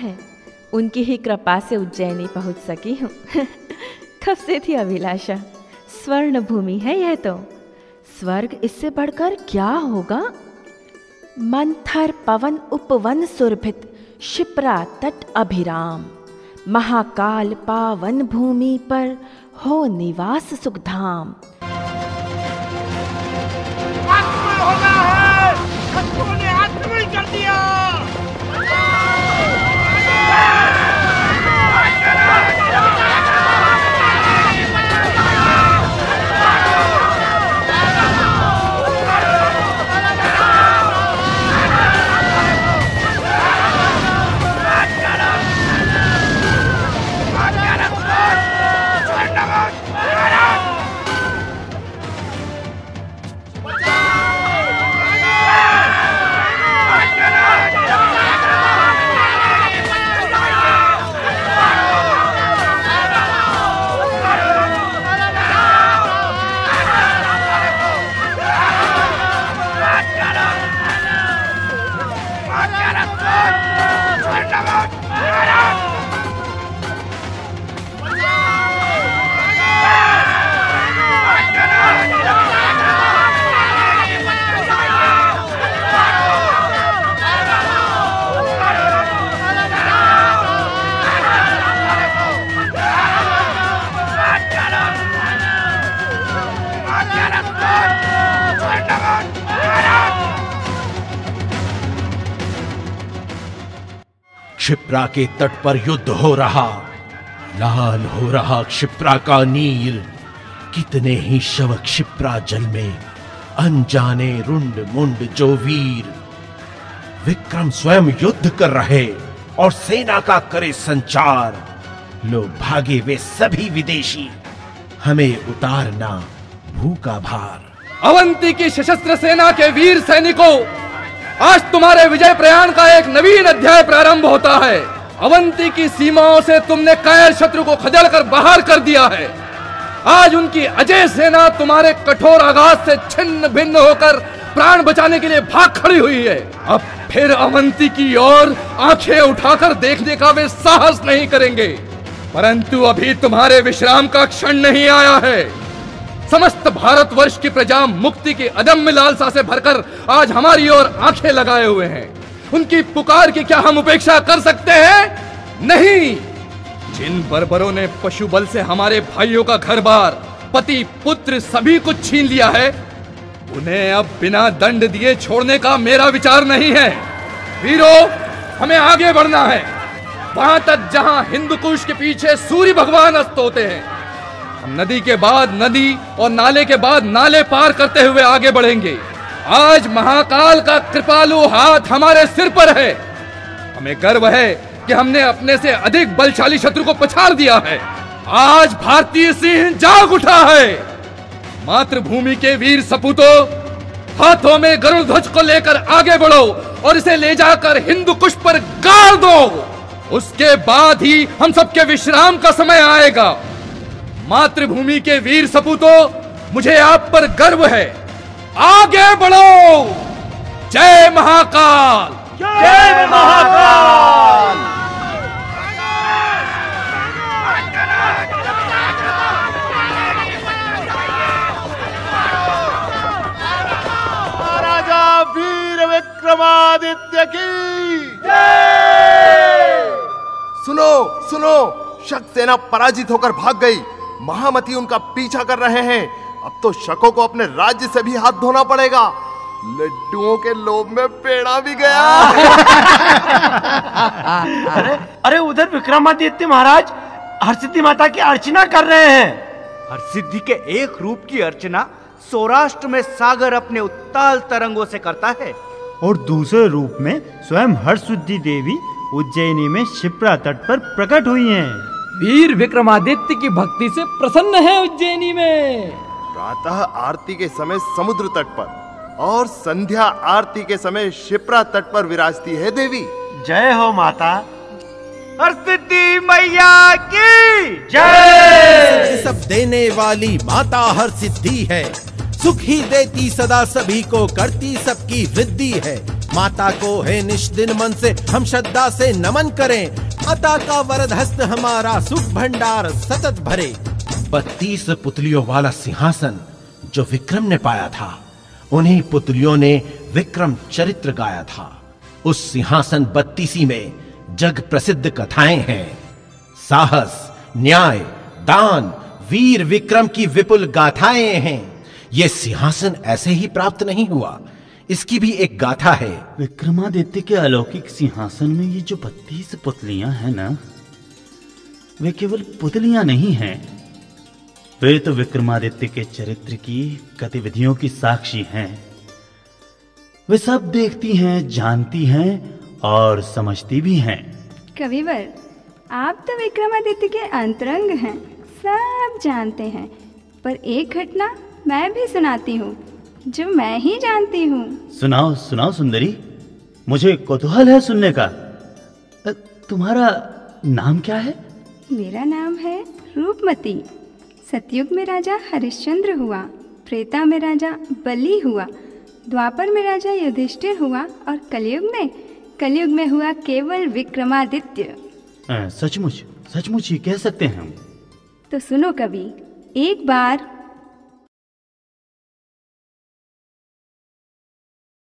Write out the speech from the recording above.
है, उनकी ही कृपा से उज्जैनी पहुंच सकी हूँ। कब से थी अभिलाषा। स्वर्ण भूमि है यह तो, स्वर्ग इससे बढ़कर क्या होगा। मंथर पवन उपवन सुरभित, शिप्रा तट अभिराम, महाकाल पावन भूमि पर हो निवास सुखधाम। आक्रमण होना है, शत्रुओं ने आक्रमण कर दिया। क्षिप्रा के तट पर युद्ध हो रहा, लाल हो रहा क्षिप्रा का नीर। कितने ही शव क्षिप्रा जल में, अनजाने रुंड मुंड जो वीर। विक्रम स्वयं युद्ध कर रहे और सेना का करे संचार। लो भागे वे सभी विदेशी, हमें उतारना भूखा भार। अवंती की सशस्त्र सेना के वीर सैनिकों, आज तुम्हारे विजय प्रयाण का एक नवीन अध्याय प्रारंभ होता है। अवंती की सीमाओं से तुमने कायर शत्रु को खदेड़ कर बाहर कर दिया है। आज उनकी अजय सेना तुम्हारे कठोर आघात से छिन्न भिन्न होकर प्राण बचाने के लिए भाग खड़ी हुई है। अब फिर अवंती की ओर आंखें उठाकर देखने का वे साहस नहीं करेंगे। परंतु अभी तुम्हारे विश्राम का क्षण नहीं आया है। समस्त भारतवर्ष की प्रजा मुक्ति की अदम्य लालसा से भरकर आज हमारी ओर आंखें लगाए हुए हैं। उनकी पुकार की क्या हम उपेक्षा कर सकते हैं? नहीं। जिन बर्बरों ने पशु बल से हमारे भाइयों का घर बार, पति पुत्र सभी कुछ छीन लिया है, उन्हें अब बिना दंड दिए छोड़ने का मेरा विचार नहीं है। वीरों, हमें आगे बढ़ना है, वहां तक जहां हिंदुकुश के पीछे सूर्य भगवान अस्त होते हैं। हम नदी के बाद नदी और नाले के बाद नाले पार करते हुए आगे बढ़ेंगे। आज महाकाल का कृपालु हाथ हमारे सिर पर है। हमें गर्व है कि हमने अपने से अधिक बलशाली शत्रु को पछाड़ दिया है। आज भारतीय सिंह जाग उठा है। मातृभूमि के वीर सपूतों, हाथों में गरुड़ ध्वज को लेकर आगे बढ़ो और इसे ले जाकर हिंदू कुश पर गाड़ दो। उसके बाद ही हम सबके विश्राम का समय आएगा। मातृभूमि के वीर सपूतों, मुझे आप पर गर्व है। आगे बढ़ो। जय महाकाल, जय महाकाल। महाराजा वीर विक्रमादित्य की जय। सुनो सुनो, शक सेना पराजित होकर भाग गई। महामती उनका पीछा कर रहे हैं। अब तो शकों को अपने राज्य से भी हाथ धोना पड़ेगा। लड्डुओं के लोभ में पेड़ा भी गया। अरे उधर विक्रमादित्य महाराज हरसिद्धि माता की अर्चना कर रहे हैं। हरसिद्धि के एक रूप की अर्चना सौराष्ट्र में सागर अपने उत्ताल तरंगों से करता है, और दूसरे रूप में स्वयं हरसिद्धि देवी उज्जैनी में शिप्रा तट पर प्रकट हुई हैं। वीर विक्रमादित्य की भक्ति से प्रसन्न है उज्जैनी में। प्रातः आरती के समय समुद्र तट पर और संध्या आरती के समय शिप्रा तट पर विराजती है देवी। जय हो माता। हरसिद्धि मैया की जय। सब देने वाली माता हरसिद्धि है, सुख ही देती सदा सभी को, करती सबकी वृद्धि है। माता को है निष्दिन मन से हम श्रद्धा से नमन करें, माता का वरद हस्त हमारा सुख भंडार सतत भरे। 32 पुतलियों वाला सिंहासन जो विक्रम ने पाया था, उन्हीं पुतलियों ने विक्रम चरित्र गाया था। उस सिंहासन 32 में जग प्रसिद्ध कथाएं हैं। साहस, न्याय, दान, वीर विक्रम की विपुल गाथाएं हैं। यह सिंहासन ऐसे ही प्राप्त नहीं हुआ, इसकी भी एक गाथा है। विक्रमादित्य के अलौकिक सिंहासन में ये जो 32 पुतलियां हैं ना, वे केवल पुतलियां नहीं हैं, वे तो विक्रमादित्य के चरित्र की गतिविधियों की साक्षी हैं। वे सब देखती हैं, जानती हैं और समझती भी हैं। कविवर, आप तो विक्रमादित्य के अंतरंग हैं, सब जानते हैं, पर एक घटना मैं भी सुनाती हूँ जो मैं ही जानती हूँ। सुनाओ सुनाओ सुंदरी, मुझे कौतूहल है सुनने का। तुम्हारा नाम क्या है? मेरा नाम है रूपमती। सतयुग में राजा हरिश्चंद्र हुआ, त्रेता में राजा बलि हुआ, द्वापर में राजा युधिष्ठिर हुआ और कलयुग में हुआ केवल विक्रमादित्य। सचमुच सचमुच ही कह सकते हैं हम। तो सुनो कवि, एक बार